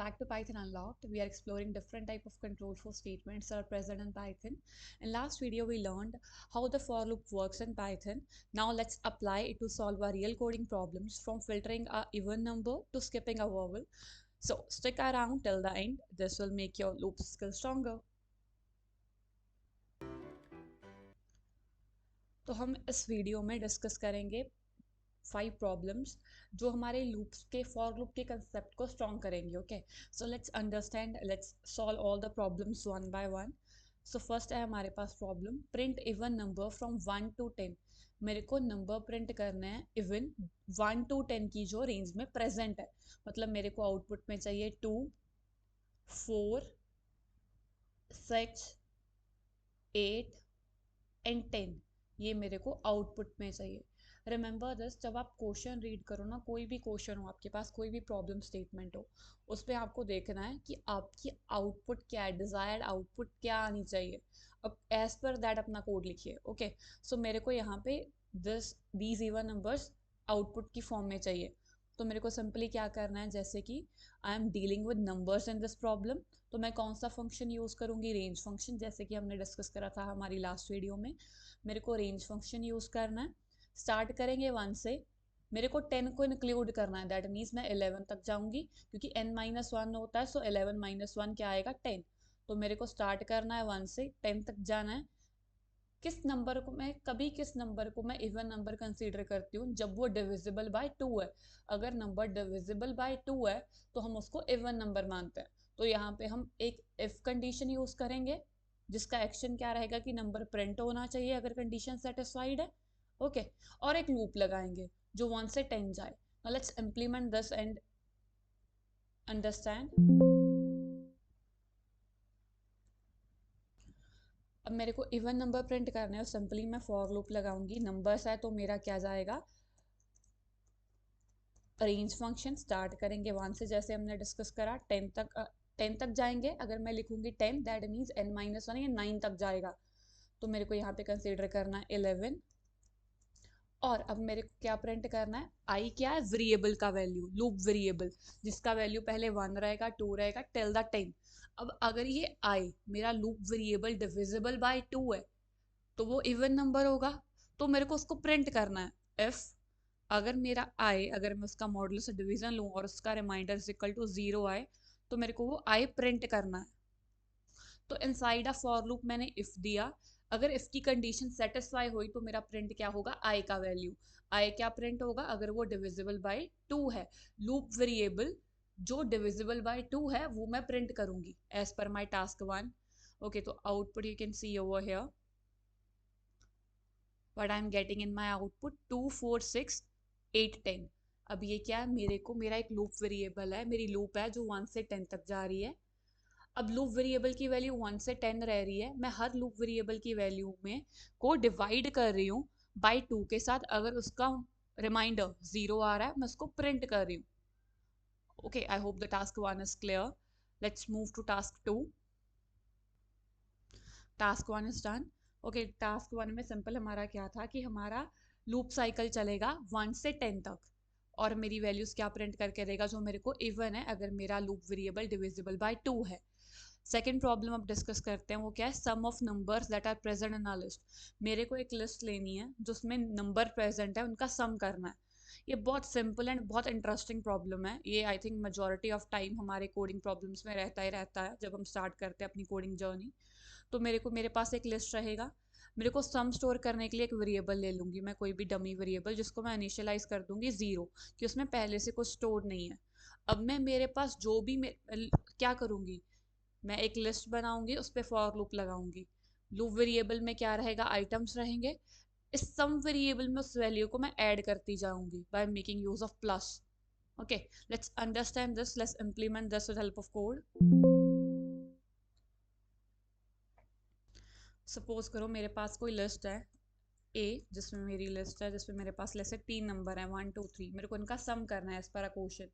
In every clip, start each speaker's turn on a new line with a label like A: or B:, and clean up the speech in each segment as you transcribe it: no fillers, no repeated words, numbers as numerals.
A: back to Python Unlocked. We are exploring different type of control flow statements that are present in Python. In last video, we learned how the for loop works in Python. Now let's apply it to solve our real coding problems, from filtering a even number to skipping a vowel. So stick around till the end. This will make your loop skill stronger. तो हम इस video में discuss करेंगे 5 problems जो हमारे loops के for loop के concept को स्ट्रॉन्ग करेंगे. Okay, so let's understand, let's solve all the problems one by one. So first है हमारे पास problem, print even number from 1 to 10. मेरे को नंबर प्रिंट करना है इवन 1 to 10 की जो रेंज में प्रेजेंट है. मतलब मेरे को आउटपुट में चाहिए 2, 4, 6, 8 एंड 10. ये मेरे को आउटपुट में चाहिए. रिमेंबर दिस, जब आप क्वेश्चन रीड करो ना, कोई भी क्वेश्चन हो आपके पास, कोई भी प्रॉब्लम स्टेटमेंट हो, उस पर आपको देखना है कि आपकी आउटपुट क्या है, डिजायर्ड आउटपुट क्या आनी चाहिए. अब एज पर दैट अपना कोड लिखिए. ओके, सो मेरे को यहाँ पे दीज इवन नंबर्स आउटपुट की फॉर्म में चाहिए. तो मेरे को सिंपली क्या करना है, जैसे कि I am dealing with numbers in this problem, तो मैं कौन सा फंक्शन यूज़ करूँगी, रेंज फंक्शन, जैसे कि हमने डिस्कस करा था हमारी लास्ट वीडियो में. मेरे को रेंज फंक्शन यूज़ करना है. स्टार्ट करेंगे 1 से. मेरे को 10 को इंक्लूड करना है, दैट मीन्स मैं 11 तक जाऊंगी, क्योंकि n-1 होता है. सो 11 - 1 क्या आएगा, 10. तो मेरे को स्टार्ट करना है 1 से 10 तक जाना है. किस नंबर को मैं इवन नंबर कंसीडर करती हूँ, जब वो डिविजिबल बाय 2 है. अगर नंबर डिविजिबल बाय 2 है तो हम उसको इवन नंबर मानते हैं. तो यहाँ पे हम एक इफ कंडीशन यूज करेंगे, जिसका एक्शन क्या रहेगा कि नंबर प्रिंट होना चाहिए अगर कंडीशन सेटिस्फाइड है. ओके, और एक लूप लगाएंगे जो 1 से 10 जाए. Now let's implement this and understand. अब मेरे को इवन नंबर प्रिंट करना है, सिंपली मैं फॉर लूप लगाऊंगी. नंबर्स है तो मेरा क्या जाएगा, रेंज फंक्शन. स्टार्ट करेंगे 1 से, जैसे हमने डिस्कस करा, 10 तक जाएंगे. अगर मैं लिखूंगी 10, दैट मीन्स n-1 या 9 तक जाएगा. तो मेरे को यहाँ पे कंसीडर करना है 11. और अब मेरे को क्या प्रिंट करना है, आई क्या है, वेरिएबल का वैल्यू, लूप वेरिएबल, जिसका वैल्यू पहले 1 रहेगा, 2 रहेगा, टिल द 10. अब अगर ये आई मेरा लूप वेरिएबल डिविजिबल बाय 2 है तो वो इवन नंबर होगा. तो मेरे को उसको प्रिंट करना है. इफ अगर मेरा आई, अगर मैं उसका मॉडुलस से डिवीजन लूँ और उसका रिमाइंडर इज इक्वल टू 0 आए, तो मेरे को वो आई प्रिंट करना है. तो इनसाइड अ फॉर लूप मैंने इफ दिया. अगर इफ की कंडीशन सेटिस्फाई हुई तो मेरा प्रिंट क्या होगा, आई का वैल्यू. आई क्या प्रिंट होगा, अगर वो डिविजिबल बाय 2 है. लूप वेरिएबल जो डिविजिबल बाय 2 है वो मैं प्रिंट करूंगी as per my task 1. Okay, तो output you can see over here what I'm getting in my output, 2, 4, 6, 8, 10. अब ये क्या है, मेरे को मेरा एक लूप वेरिएबल है, मेरी लूप है जो 1 से 10 तक जा रही है. अब लूप वेरिएबल की वैल्यू 1 से 10 रह रही है. मैं हर लूप वेरिएबल की वैल्यू में को डिवाइड कर रही हूँ बाई 2 के साथ. अगर उसका रिमाइंडर 0 आ रहा है, मैं उसको प्रिंट कर रही हूँ. Okay, I hope the task 1 is clear. Let's move to task 2. Task 1 is done. Okay, task 1 में सिंपल हमारा क्या था कि हमारा लूप साइकिल चलेगा 1 से 10 तक, और मेरी वैल्यूज क्या प्रिंट करके देगा, जो मेरे को इवन है अगर मेरा लूप वेरिएबल डिविजिबल बाय 2 है. सेकेंड प्रॉब्लम अब डिस्कस करते हैं, वो क्या है, sum of numbers that are present in a list. मेरे को एक लिस्ट लेनी है जिसमें नंबर प्रेजेंट है, उनका सम करना है. ये बहुत सिंपल एंड बहुत इंटरेस्टिंग प्रॉब्लम है. ये I think majority of time हमारे कोडिंग प्रॉब्लम्स में रहता ही रहता है जब हम स्टार्ट करते हैं अपनी कोडिंग जर्नी. तो मेरे पास एक लिस्ट रहेगा. मेरे को सम स्टोर करने के लिए एक वेरिएबल ले लूँगी मैं, कोई भी डमी वेरिएबल, जिसको मैं इनिशियलाइज कर दूंगी 0, कि उसमें पहले से कुछ स्टोर नहीं है. अब मैं मेरे पास जो भी क्या करूँगी, मैं एक लिस्ट बनाऊंगी, उस पर फॉर लूप लगाऊंगी. लूप वेरिएबल में क्या रहेगा, आइटम्स रहेंगे. इस सम वेरिएबल में उस वैल्यू को मैं ऐड करती जाऊंगी by making use of plus. Okay, let's understand this, let's implement this with help of code. Suppose करो मेरे पास कोई लिस्ट है ए, जिसमें मेरी लिस्ट है, जिसमें मेरे पास जैसे 3 नंबर हैं, 1, 2, 3. मेरे को इनका सम करना है as per a question,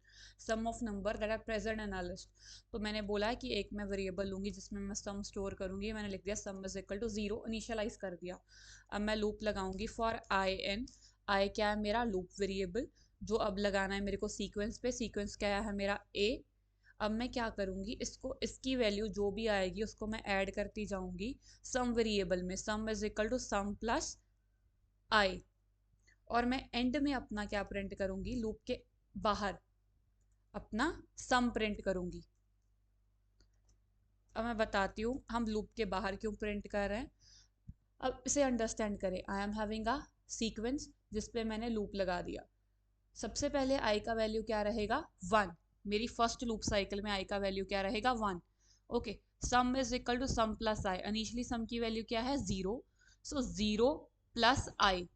A: sum of number that are present in a list. तो मैंने बोला है कि एक मैं वेरिएबल लूंगी जिसमें मैं सम स्टोर करूंगी. मैंने लिख दिया sum is equal to 0, initialize कर दिया. अब मैं लूप लगाऊंगी फॉर आई एन. आई क्या है, मेरा लूप वेरिएबल, जो अब लगाना है मेरे को सीक्वेंस पे. सीक्वेंस क्या है मेरा ए. अब मैं क्या करूँगी, इसको इसकी वैल्यू जो भी आएगी उसको मैं ऐड करती जाऊँगी सम वेरिएबल में, sum is equal to sum plus I, और मैं एंड में अपना क्या प्रिंट करूँगी, लूप के बाहर अपना सम प्रिंट करूँगी। अब मैं बताती हूँ हम लूप के बाहर क्यों प्रिंट कर रहे हैं। अब इसे अंडरस्टैंड करें। I am having a sequence जिसपे मैंने लूप लगा दिया। सबसे पहले आई का वैल्यू क्या रहेगा, 1। मेरी फर्स्ट लूप साइकिल में आई का वैल्यू क्या रहेगा, 1। Okay, sum is equal to sum plus I, initially sum की वैल्यू क्या है, 0। सो 0 प्लस आई,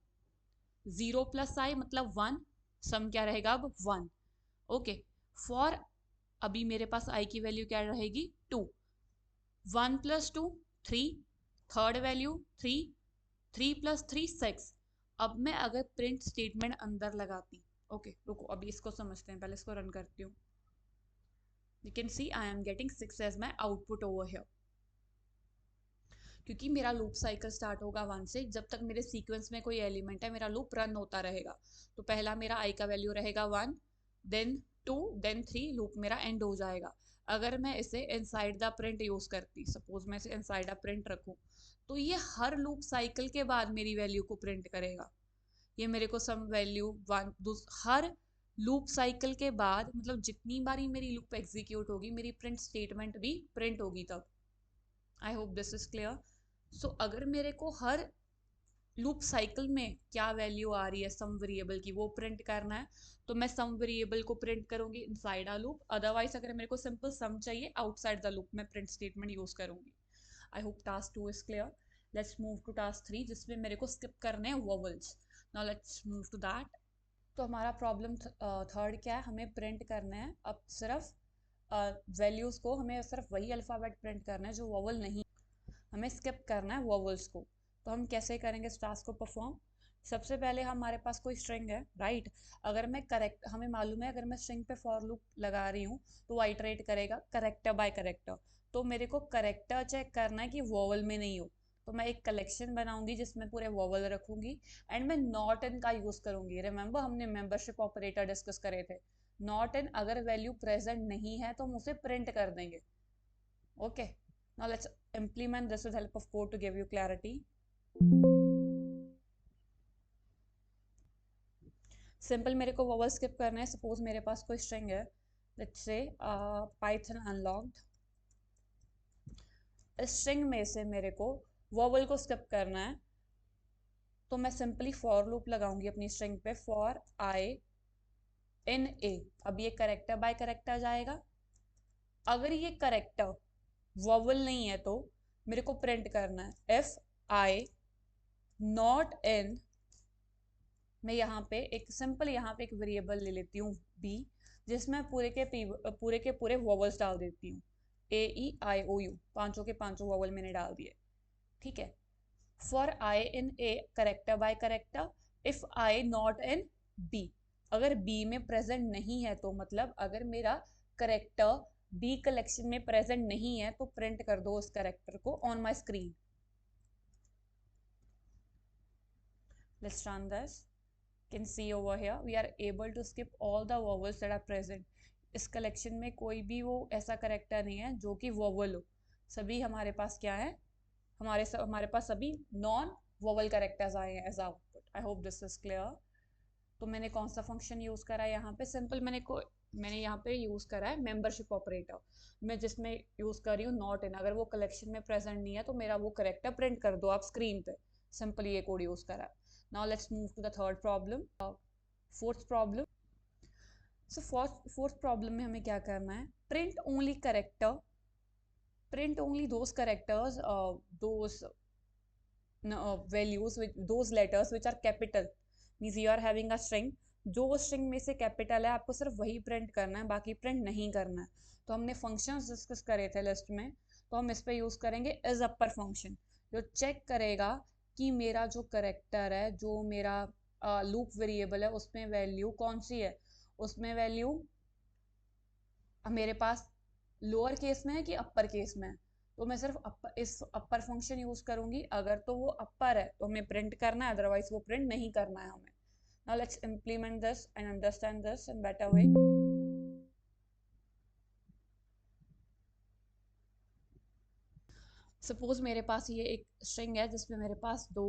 A: 0 प्लस आई मतलब 1, सम क्या रहेगा अब 1। ओके, फॉर अभी मेरे पास आई की वैल्यू क्या रहेगी, 2। 1 प्लस 2 3, थर्ड वैल्यू 3, 3 प्लस 3 6। अब मैं अगर प्रिंट स्टेटमेंट अंदर लगाती, ओके रुको अभी इसको समझते हैं, पहले इसको रन करती हूँ। You can see I am getting 6 as my output over here, क्योंकि मेरा लूप साइकिल स्टार्ट होगा 1 से, जब तक मेरे सीक्वेंस में कोई एलिमेंट है मेरा लूप रन होता रहेगा। तो पहला मेरा आई का वैल्यू रहेगा 1, देन 2, देन 3, लूप मेरा एंड हो जाएगा। अगर मैं इसे इनसाइड द प्रिंट यूज करती, सपोज मैं इसे इनसाइड द प्रिंट रखूँ, तो ये हर लूप साइकिल के बाद मेरी वैल्यू को प्रिंट करेगा। ये मेरे को सम वैल्यू 1 हर लूप साइकिल के बाद, मतलब जितनी बारी मेरी लूप एग्जीक्यूट होगी मेरी प्रिंट स्टेटमेंट भी प्रिंट होगी तब। I hope this is clear. So अगर मेरे को हर लूप साइकिल में क्या वैल्यू आ रही है सम वेरिएबल की वो प्रिंट करना है, तो मैं सम वेरिएबल को प्रिंट करूंगी इनसाइड अ लूप। अदरवाइज अगर मेरे को सिंपल सम चाहिए आउटसाइड द लूप में प्रिंट स्टेटमेंट यूज करूंगी। I hope task 2 is clear. Let's move to task 3 जिसमें मेरे को स्किप करने हैं vowels. Now let's move to that. तो हमारा प्रॉब्लम थर्ड क्या है, हमें प्रिंट करना है अब सिर्फ वैल्यूज को, हमें सिर्फ वही अल्फाबेट प्रिंट करना है जो वोवल नहीं, हमें स्किप करना है वोवल्स को। तो हम कैसे करेंगे इस टास्क को परफॉर्म। सबसे पहले हमारे पास कोई स्ट्रिंग है, राइट। अगर मैं करेक्ट, हमें मालूम है अगर मैं स्ट्रिंग पे फॉर लूप लगा रही हूँ तो वो आइटरेट करेगा करेक्टर बाय करेक्टर। तो मेरे को करेक्टर चेक करना है कि वोवल में नहीं हो, तो मैं एक कलेक्शन बनाऊंगी जिसमें पूरे वोवल रखूंगी, एंड मैं नॉट इन का यूज करूंगी। रिमेंबर हमने मेंबरशिप ऑपरेटर डिस्कस करे थे, नॉट इन अगर वैल्यू प्रेजेंट नहीं है तो हम उसे प्रिंट कर देंगे। Okay, now let's implement this with help of code to give you clarity. Simple मेरे को वॉवल स्किप करना है। सपोज मेरे पास कोई स्ट्रिंग है, लेट्स से पाइथन अनलॉक्ड। इस स्ट्रिंग में से मेरे को वॉवल को स्किप करना है, तो मैं सिंपली फॉर लूप लगाऊंगी अपनी स्ट्रिंग पे, फॉर आई इन ए। अब ये करेक्टर बाय करेक्टर जाएगा। अगर ये करेक्टर वॉवल नहीं है तो मेरे को प्रिंट करना है इफ आई नॉट इन। मैं यहाँ पे एक सिंपल यहाँ पे एक वेरिएबल ले लेती हूँ बी, जिसमें पूरे वॉवल्स डाल देती हूँ, ए ई आई ओ यू, पांचों के पांचों वॉवल मैंने डाल दिए। ठीक है, for I in a character by character, if I not in B. अगर बी में प्रेजेंट नहीं है तो मतलब अगर मेरा करेक्टर बी कलेक्शन में प्रेजेंट नहीं है तो प्रिंट कर दो उस करेक्टर को on my screen. Let's run this. Can see over here we are able to skip all the vowels that are present. इस कलेक्शन में कोई भी वो ऐसा करेक्टर नहीं है जो कि वोवल हो, सभी हमारे पास क्या है, हमारे पास सभी नॉन वोवल करेक्टर्स आए हैं as output. I hope this is clear. तो मैंने कौन सा फंक्शन यूज करा है यहाँ पे, सिंपल मैंने यहाँ पे यूज करा है मेंबरशिप ऑपरेटर। मैं जिसमें यूज कर रही हूँ नॉट इन, अगर वो कलेक्शन में प्रेजेंट नहीं है तो मेरा वो करेक्टर प्रिंट कर दो आप स्क्रीन पे। सिंपल ये कोड यूज करा है। Now let's move to the third problem, fourth problem. So fourth problem में हमें क्या करना है, print only character, print only those characters, those values with those letters which are capital, means you are having a string, जो string में से capital है आपको सिर्फ वही प्रिंट करना है, बाकी प्रिंट नहीं करना है। तो हमने फंक्शंस डिस्कस करे थे लिस्ट में, तो हम इस पे यूज करेंगे इज अपर फंक्शन, जो चेक करेगा कि मेरा जो करेक्टर है, जो मेरा लूप वेरिएबल है उसमें वैल्यू कौन सी है, उसमें वैल्यू मेरे पास लोअर केस में है कि अपर केस में है। तो मैं सिर्फ इस अपर फंक्शन यूज करूंगी, अगर तो वो अपर है तो हमें प्रिंट करना है, अदरवाइज वो प्रिंट नहीं करना है हमें। Now let's implement this and understand this in better way. Suppose मेरे पास ये एक स्ट्रिंग है जिसमें मेरे पास दो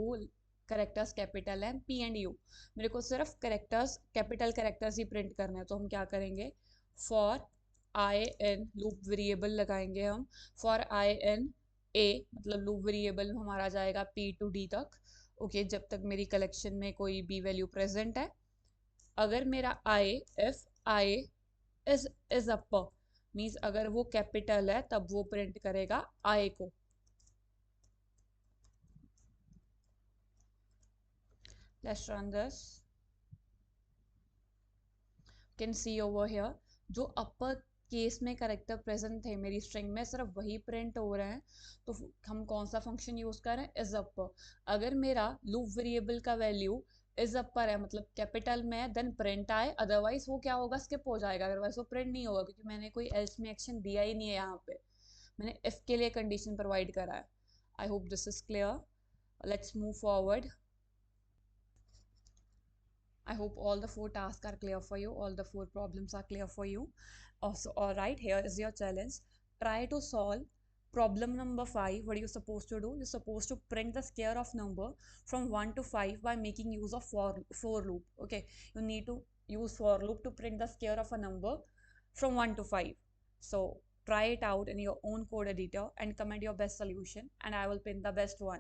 A: करेक्टर्स कैपिटल हैं पी एंड यू, मेरे को सिर्फ करेक्टर्स कैपिटल करेक्टर्स ही प्रिंट करने हैं, तो हम क्या करेंगे, for I in loop variable लगाएंगे हम, फॉर आई एन ए, मतलब लूप वेरिएबल में हमारा जाएगा पी टू डी तक, ओके जब तक मेरी कलेक्शन में कोई बी वैल्यू प्रेजेंट है। अगर मेरा I, if I is upper, means अगर वो कैपिटल है तब वो प्रिंट करेगा आई को। Let's run this. Can see over here जो अपर केस में करेक्टर प्रेजेंट थे मेरी स्ट्रिंग में सिर्फ वही प्रिंट हो रहे हैं, तो हम कौन सा फंक्शन यूज कर रहे हैं, इज अपर। अगर मेरा लूप वेरिएबल का वैल्यू इज अपर है मतलब कैपिटल में है, देन प्रिंट आए, अदरवाइज वो क्या होगा, स्किप हो जाएगा, अदरवाइज वो प्रिंट नहीं होगा क्योंकि मैंने कोई एल्स में एक्शन दिया ही नहीं है, यहाँ पे मैंने इफ के लिए कंडीशन प्रोवाइड करा है। आई hope this is clear. Let's move forward. I hope all the four tasks are clear for you, all the four problems are clear for you. Also, all right, here is your challenge. Try to solve problem number 5. What are you supposed to do? You're supposed to print the square of number from 1 to 5 by making use of for loop. Okay, you need to use for loop to print the square of a number from 1 to 5. So, try it out in your own code editor and comment your best solution, and I will pin the best one.